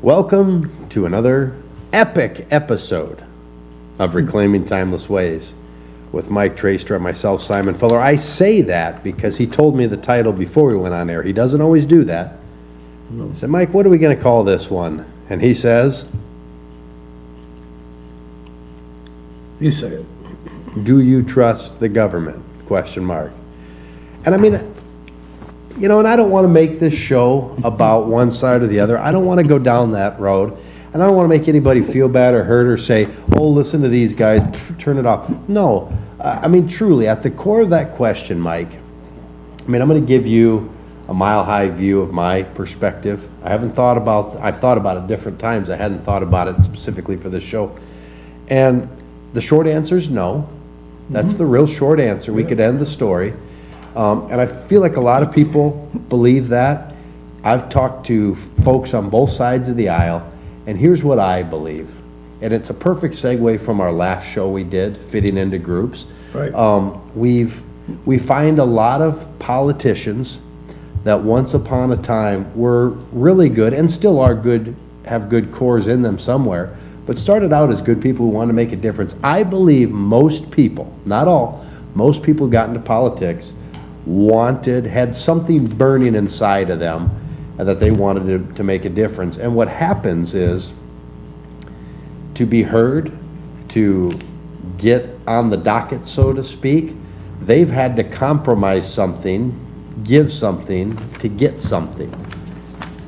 Welcome to another epic episode of Reclaiming Timeless Ways with Mike Traster and myself, Simon Fuller. I say that because he told me the title before we went on air. He doesn't always do that. I said, Mike, what are we going to call this one? And he says, You say it. do you trust the government? Question mark. And I mean, you know, and I don't want to make this show about one side or the other. I don't want to go down that road. And I don't want to make anybody feel bad or hurt or say, oh, listen to these guys, turn it off. No, I mean, truly, at the core of that question, Mike, I mean, I'm going to give you a mile-high view of my perspective. I've thought about it different times. I hadn't thought about it specifically for this show. And the short answer is no. That's the real short answer. We could end the story. And I feel like a lot of people believe that. I've talked to folks on both sides of the aisle, and here's what I believe. And it's a perfect segue from our last show we did, fitting into groups. Right. We find a lot of politicians that once upon a time were really good and still are good, have good cores in them somewhere, but started out as good people who want to make a difference. I believe most people, not all, most people who got into politics had something burning inside of them and that they wanted to make a difference. And what happens is, to be heard, to get on the docket, so to speak, they've had to compromise something, give something to get something.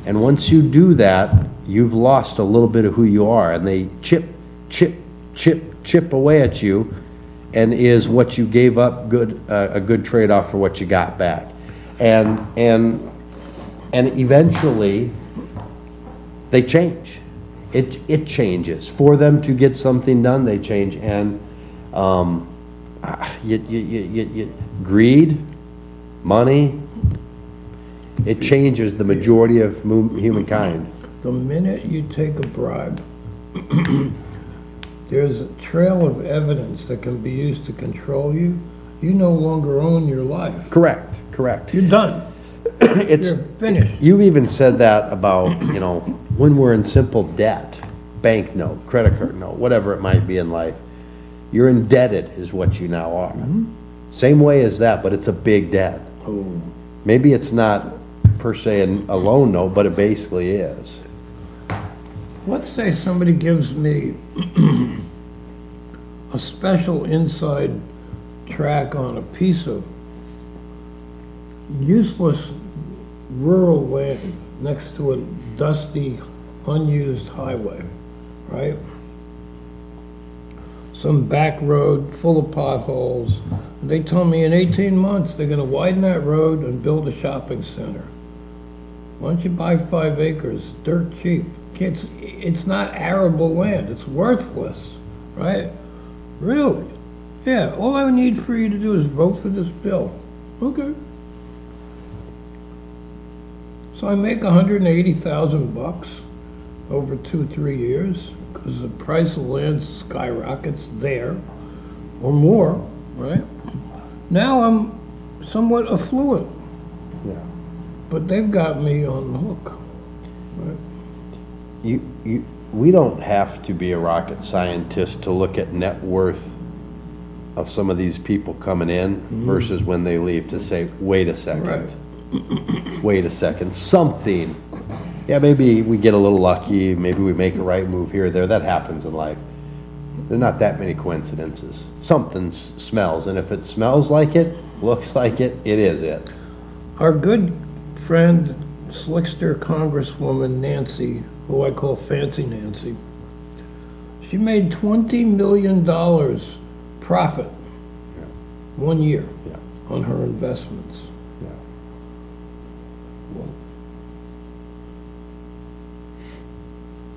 And once you do that, you've lost a little bit of who you are, and they chip away at you, and is what you gave up a good trade-off for what you got back. And eventually they change. It changes. For them to get something done, they change. And greed, money, it changes the majority of humankind. The minute you take a bribe, there's a trail of evidence that can be used to control you. You no longer own your life. Correct. You're done. You're finished. You've even said that about, you know, when we're in simple debt, bank note, credit card note, whatever it might be in life, you're indebted is what you now are. Same way as that, but it's a big debt. Oh. Maybe it's not per se a loan note, but it basically is. Let's say somebody gives me a special inside track on a piece of useless rural land next to a dusty, unused highway, right? Some back road full of potholes. They tell me in 18 months they're gonna widen that road and build a shopping center. Why don't you buy 5 acres, dirt cheap? It's not arable land, it's worthless, right? Really? Yeah, all I need for you to do is vote for this bill. Okay. So I make $180,000 over 2-3 years because the price of land skyrockets there or more, right? Now I'm somewhat affluent, Yeah. but they've got me on the hook, right? We don't have to be a rocket scientist to look at net worth of some of these people coming in versus when they leave to say, wait a second. Right. Wait a second, something. Yeah, maybe we get a little lucky, maybe we make a right move here or there. That happens in life. There are not that many coincidences. Something smells, and if it smells like it, looks like it, it is it. Our good friend, slickster Congresswoman Nancy, who I call Fancy Nancy, she made $20 million profit 1 year Yeah. on her investments. Yeah. Well,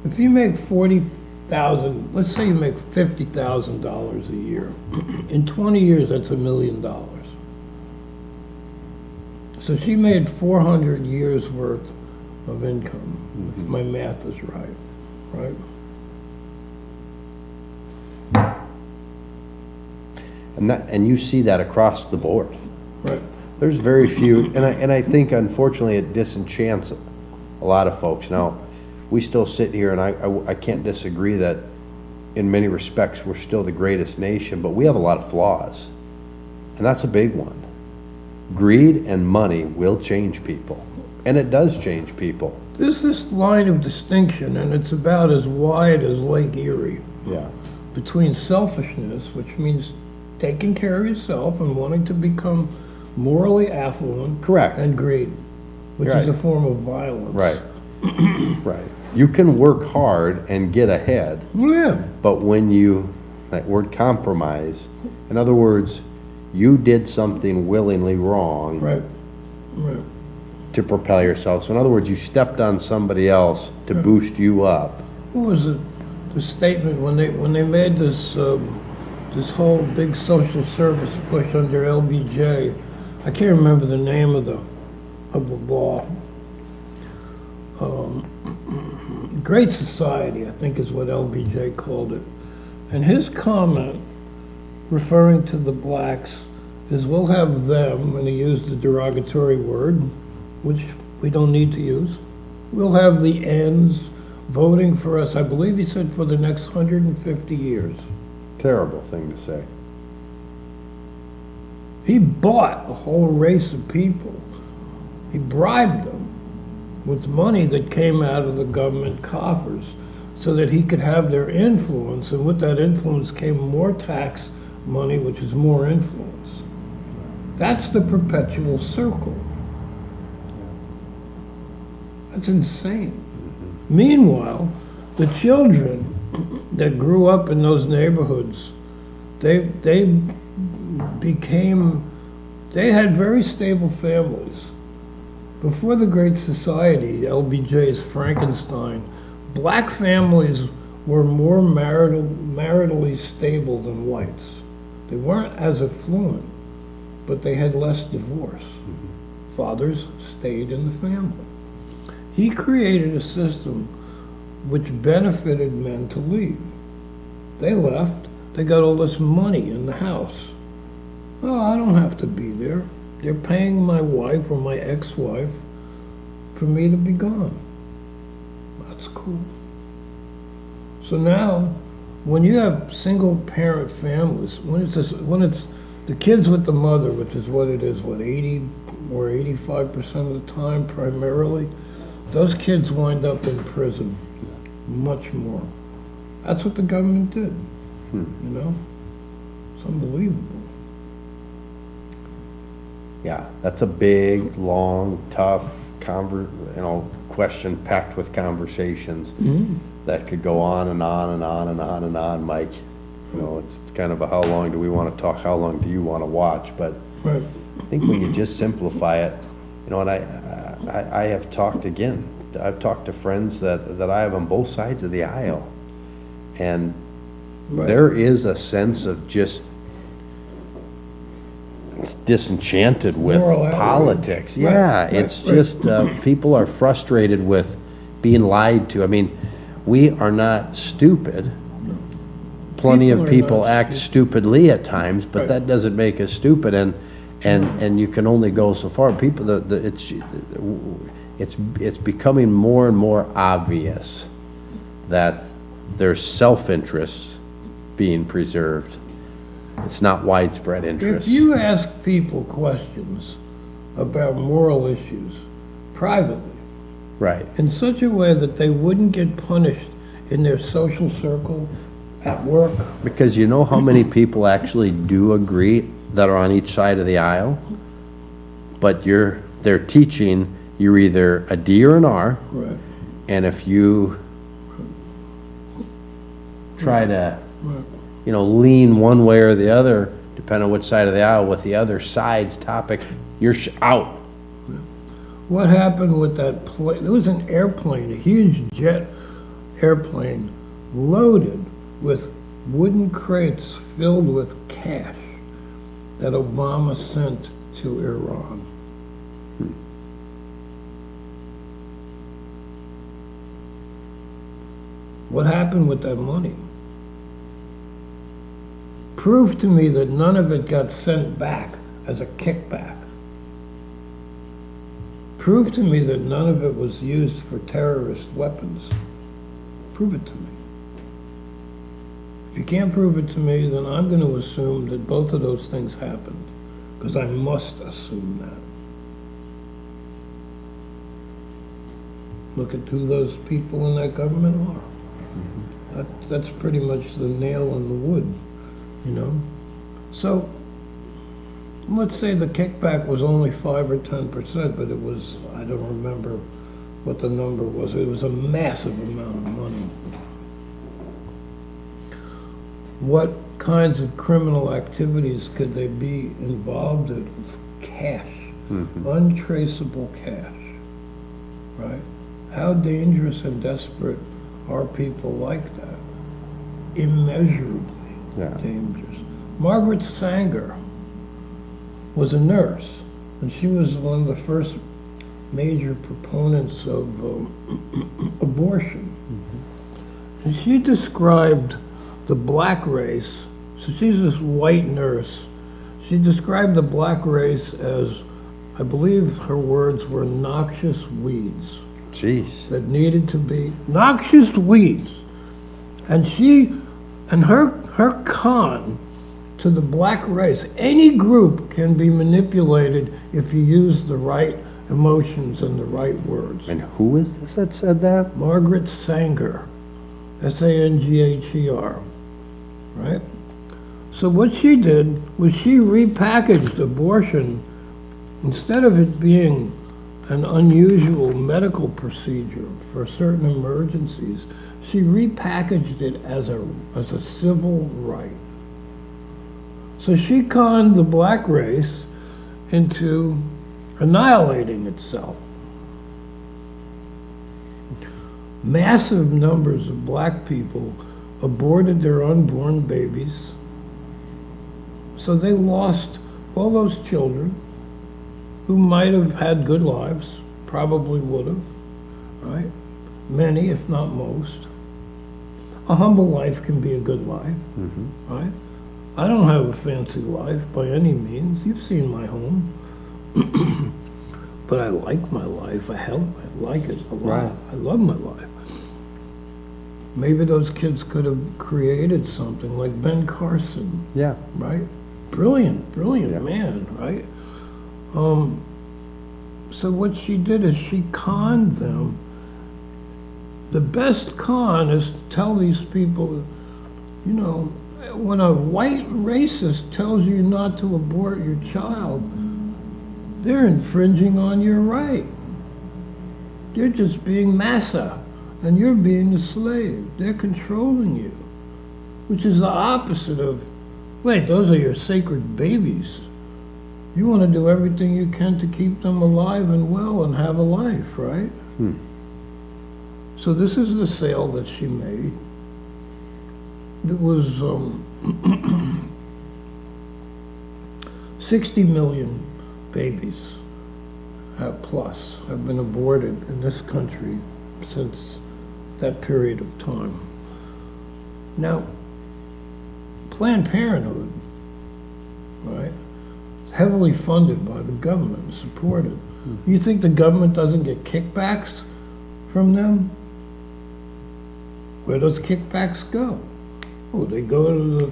if you make 40,000, let's say you make $50,000 a year, in 20 years that's $1 million. So she made 400 years worth of income, if my math is right, right? And you see that across the board. Right. There's very few, and I think unfortunately it disenchants a lot of folks. Now, we still sit here, and I can't disagree that in many respects, we're still the greatest nation, but we have a lot of flaws. And that's a big one. Greed and money will change people, and it does change people. There's this line of distinction, and it's about as wide as Lake Erie, Yeah. between selfishness, which means taking care of yourself and wanting to become morally affluent, Correct. and greed, which Right. is a form of violence. Right. Right. You can work hard and get ahead, Yeah, but when you, that word compromise, in other words, you did something willingly wrong right, right. to propel yourself. So in other words, you stepped on somebody else to boost you up. What was it, the statement when they made this, this whole big social service push under LBJ? I can't remember the name of the law. Great Society, I think is what LBJ called it. And his comment, referring to the blacks, is we'll have them, and he used a derogatory word, which we don't need to use. We'll have the ends voting for us, I believe he said, for the next 150 years. Terrible thing to say. He bought a whole race of people. He bribed them with money that came out of the government coffers so that he could have their influence, and with that influence came more tax money, which is more influence. That's the perpetual circle. That's insane. Meanwhile, the children that grew up in those neighborhoods, they had very stable families. Before the Great Society, LBJ's Frankenstein, black families were more maritally stable than whites. They weren't as affluent, but they had less divorce. Fathers stayed in the family. He created a system which benefited men to leave. They left, they got all this money in the house. Oh, I don't have to be there. They're paying my wife or my ex-wife for me to be gone. That's cool. So now, when you have single-parent families, when it's the kids with the mother, which is what it is, 80 or 85% of the time primarily, those kids wind up in prison much more. That's what the government did, you know? It's unbelievable. Yeah, that's a big, long, tough question packed with conversations that could go on and on and on and on and on, Mike. You know, it's kind of a how long do we want to talk, how long do you want to watch? But Right. I think when you just simplify it, you know, and I have talked again, I've talked to friends that I have on both sides of the aisle. And Right. there is a sense of just disenchanted with Moral outrage. politics. Right, Yeah, right, it's right. just, people are frustrated with being lied to. I mean, we are not stupid. Plenty People of are people not act stupidly at times, but Right. that doesn't make us stupid, and you can only go so far. People, it's becoming more and more obvious that there's self-interest being preserved. It's not widespread If interest. you ask people questions about moral issues privately, Right. in such a way that they wouldn't get punished in their social circle, at work, Because you know how many people actually do agree that are on each side of the aisle? But they're teaching you're either a D or an R, right, and if you try to, right. lean one way or the other, depending on which side of the aisle, with the other side's topic, you're out. What happened with that plane? There was an airplane, a huge jet airplane, loaded with wooden crates filled with cash that Obama sent to Iran. What happened with that money? Prove to me that none of it got sent back as a kickback. Prove to me that none of it was used for terrorist weapons. Prove it to me. If you can't prove it to me, then I'm going to assume that both of those things happened, because I must assume that. Look at who those people in that government are. That's pretty much the nail in the wood, you know? So, let's say the kickback was only 5 or 10%, but it was, I don't remember what the number was. It was a massive amount of money. What kinds of criminal activities could they be involved in? It's cash, untraceable cash, right? How dangerous and desperate are people like that? Immeasurably dangerous. Margaret Sanger was a nurse, and she was one of the first major proponents of abortion. And she described the black race, so she's this white nurse, she described the black race as, I believe her words were, noxious weeds. Jeez. That needed to be, noxious weeds. And her con to the black race, any group can be manipulated if you use the right emotions and the right words. And who is this that said that? Margaret Sanger, Sangher, right? So what she did was she repackaged abortion, instead of it being an unusual medical procedure for certain emergencies, she repackaged it as a civil right. So she conned the black race into annihilating itself. Massive numbers of black people aborted their unborn babies, so they lost all those children who might have had good lives, probably would have, right? Many, if not most. A humble life can be a good life, right? I don't have a fancy life by any means. You've seen my home. But I like my life. I like it a lot. Right. I love my life. Maybe those kids could have created something like Ben Carson, Yeah. right? Brilliant Yeah. man, right? So what she did is she conned them. The best con is to tell these people, you know, when a white racist tells you not to abort your child, they're infringing on your right. They're just being massa, and you're being a slave. They're controlling you, which is the opposite of, wait, those are your sacred babies. You want to do everything you can to keep them alive and well and have a life, right? So this is the sale that she made. It was 60 million babies plus have been aborted in this country since that period of time. Now, Planned Parenthood, right, heavily funded by the government and supported. You think the government doesn't get kickbacks from them? Where those kickbacks go? Oh, they go to the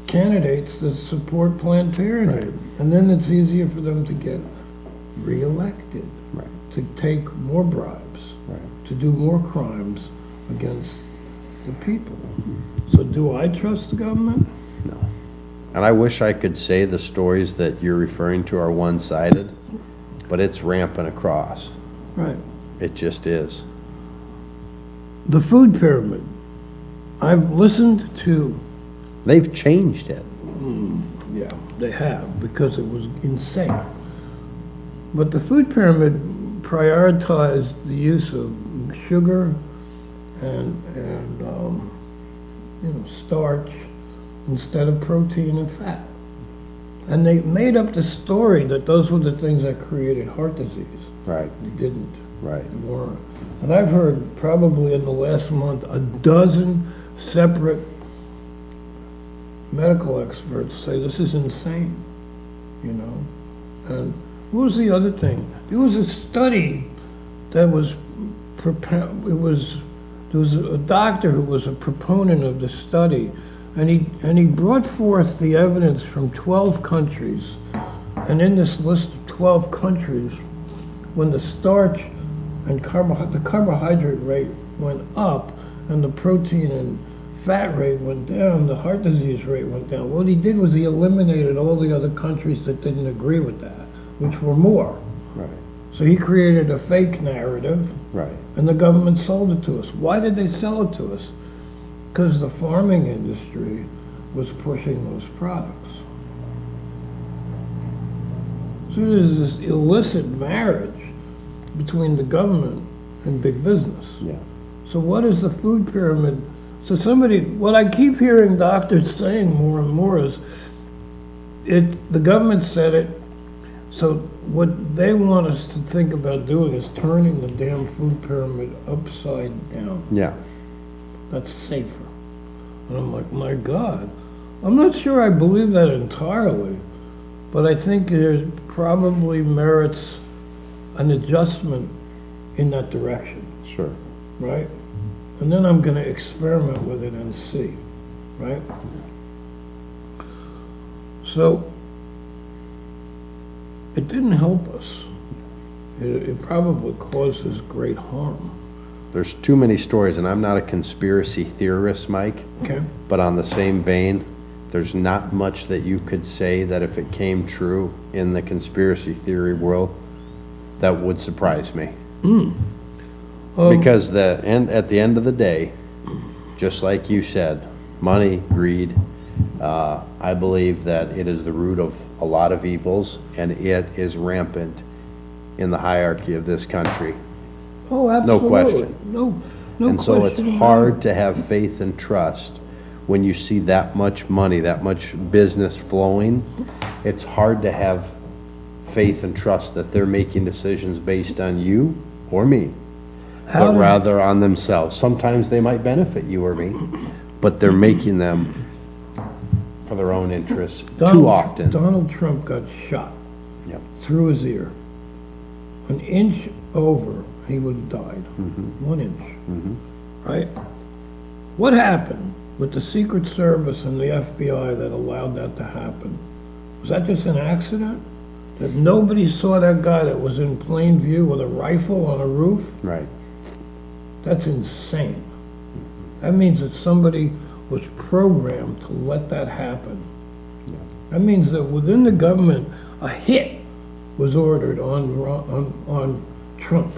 candidates that support Planned Parenthood. Right. And then it's easier for them to get reelected, Right. to take more bribes, Right. to do more crimes against the people. So do I trust the government? No. And I wish I could say the stories that you're referring to are one-sided, but it's rampant across. Right. It just is. The food pyramid. I've listened to, They've changed it. yeah, they have, because it was insane. But the food pyramid prioritized the use of sugar and starch instead of protein and fat. And they made up the story that those were the things that created heart disease. Right. They didn't. Right. They weren't. And I've heard probably in the last month a dozen separate medical experts say this is insane, you know? And what was the other thing? There was a study that was, there was a doctor who was a proponent of the study, and he brought forth the evidence from 12 countries. And in this list of 12 countries, when the starch and the carbohydrate rate went up and the protein and fat rate went down, the heart disease rate went down. What he did was he eliminated all the other countries that didn't agree with that, which were more. Right, So he created a fake narrative, right. and the government sold it to us. Why did they sell it to us? Because the farming industry was pushing those products. So there's this illicit marriage between the government and big business. Yeah. So what is the food pyramid? So what I keep hearing doctors saying more and more is, the government said it, so what they want us to think about doing is turning the damn food pyramid upside down. Yeah. That's safer. And I'm like, my God. I'm not sure I believe that entirely, but I think there's probably merits an adjustment in that direction, Sure. right? And then I'm gonna experiment with it and see, right? So, it didn't help us. It probably causes great harm. There's too many stories, and I'm not a conspiracy theorist, Mike, Okay. but on the same vein, there's not much that you could say that if it came true in the conspiracy theory world, that would surprise me. Because at the end of the day, just like you said, money, greed, I believe that it is the root of a lot of evils, and it is rampant in the hierarchy of this country. Oh, absolutely. question. No And so it's question. hard to have faith and trust when you see that much money, that much business flowing. It's hard to have faith and trust that they're making decisions based on you or me, How but do- rather on themselves. Sometimes they might benefit you or me, but they're making them for their own interests too often. Donald Trump got shot Yep. through his ear. An inch over, he would have died. 1 inch. Right? What happened with the Secret Service and the FBI that allowed that to happen? Was that just an accident? That nobody saw that guy that was in plain view with a rifle on a roof? Right. That's insane. That means that somebody was programmed to let that happen. That means that within the government, a hit was ordered on Trump.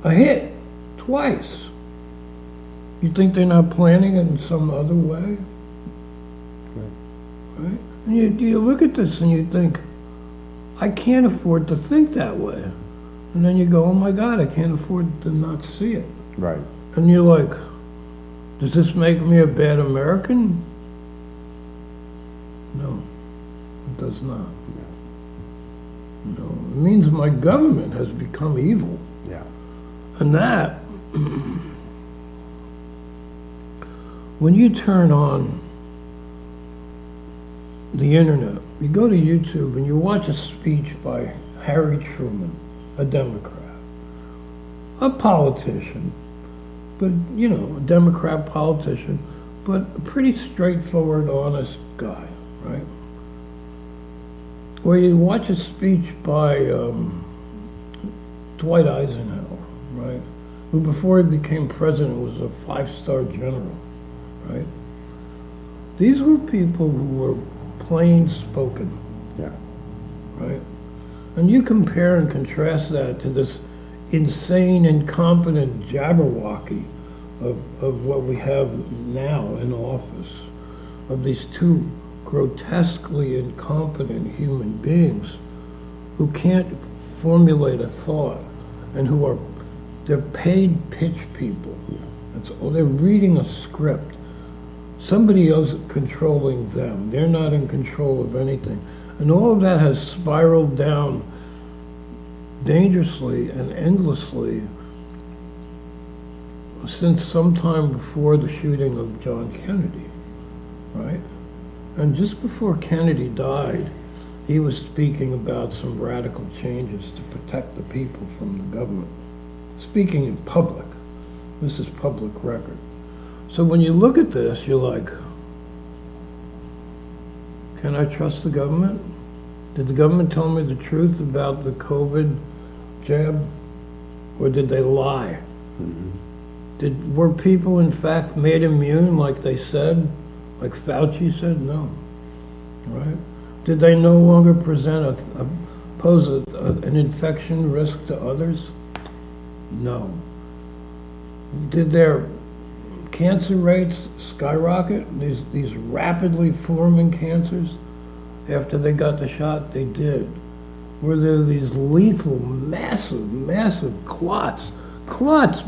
A hit, twice. You think they're not planning it in some other way? Right? And you look at this and you think, I can't afford to think that way. And then you go, oh my God, I can't afford to not see it. Right. And you're like, does this make me a bad American? No, it does not. No, it means my government has become evil. Yeah. And that, when you turn on the internet, you go to YouTube and you watch a speech by Harry Truman, a Democrat, a politician, but, you know, a Democrat politician, but a pretty straightforward, honest guy, right? Or you watch a speech by Dwight Eisenhower, right? Who before he became president was a 5-star general, right? These were people who were plain spoken, Yeah. right? And you compare and contrast that to this insane, incompetent jabberwocky of what we have now in office, of these two grotesquely incompetent human beings who can't formulate a thought and they're paid pitch people. They're reading a script. Somebody else controlling them. They're not in control of anything. And all of that has spiraled down dangerously and endlessly since sometime before the shooting of John Kennedy, right? And just before Kennedy died, he was speaking about some radical changes to protect the people from the government. Speaking in public. This is public record. So when you look at this, you're like, can I trust the government? Did the government tell me the truth about the COVID jab? Or did they lie? Were people in fact made immune like they said? Like Fauci said? No. Right? Did they no longer pose an infection risk to others? No. Did their cancer rates skyrocket? These rapidly forming cancers after they got the shot? They did. Were there these lethal, massive clots? Clots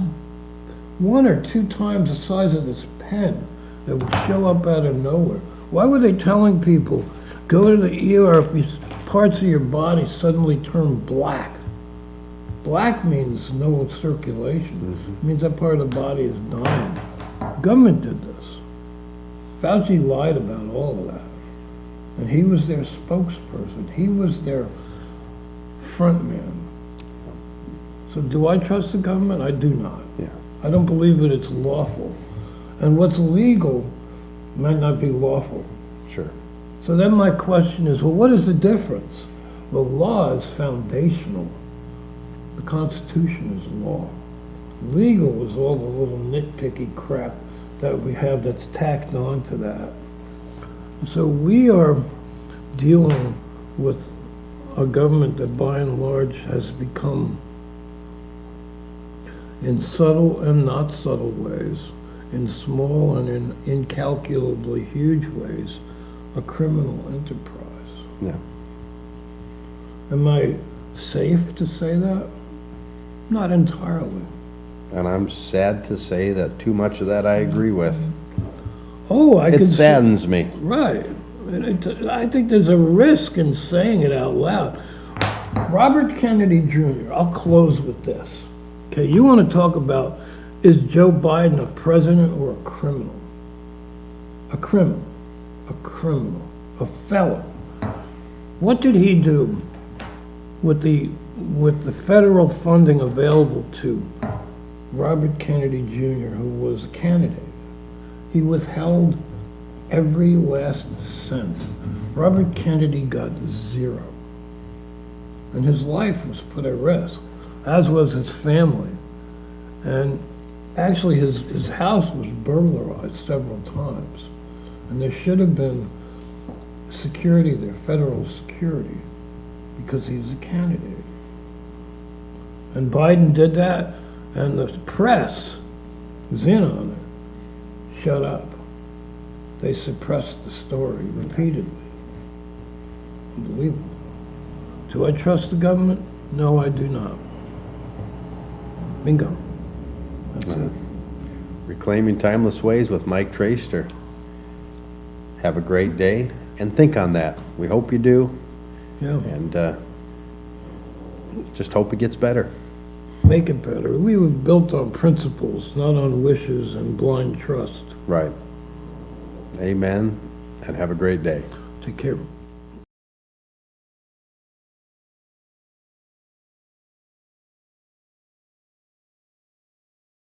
1 or 2 times the size of this pen that would show up out of nowhere. Why were they telling people, go to the ER if parts of your body suddenly turn black? Black means no circulation. It means that part of the body is dying. Government did this. Fauci lied about all of that. And he was their spokesperson. He was their front man. So do I trust the government? I do not. Yeah. I don't believe that it's lawful. And what's legal might not be lawful. Sure. So then my question is, well, what is the difference? Well, law is foundational. The Constitution is law. Legal is all the little nitpicky crap that we have that's tacked on to that. So we are dealing with a government that by and large has become, in subtle and not subtle ways, in small and in incalculably huge ways, a criminal enterprise. Yeah. Am I safe to say that? Not entirely. And I'm sad to say that too much of that I agree with. Oh, I It can see. saddens me. Right. I think there's a risk in saying it out loud. Robert Kennedy Jr., I'll close with this. Okay, you want to talk about, is Joe Biden a president or a criminal? A criminal. A criminal. A felon. What did he do with the federal funding available to Robert Kennedy Jr., who was a candidate? He withheld every last cent. Robert Kennedy got 0. And his life was put at risk, as was his family. And actually his house was burglarized several times. And there should have been security there, federal security, because he was a candidate. And Biden did that, and the press was in on it. Shut up. They suppressed the story repeatedly. Unbelievable. Do I trust the government? No, I do not. Bingo. That's it. Reclaiming Timeless Ways with Mike Traster. Have a great day, and think on that. We hope you do, Yeah, and just hope it gets better. make it better. We were built on principles, not on wishes and blind trust. Right. Amen, and have a great day. Take care.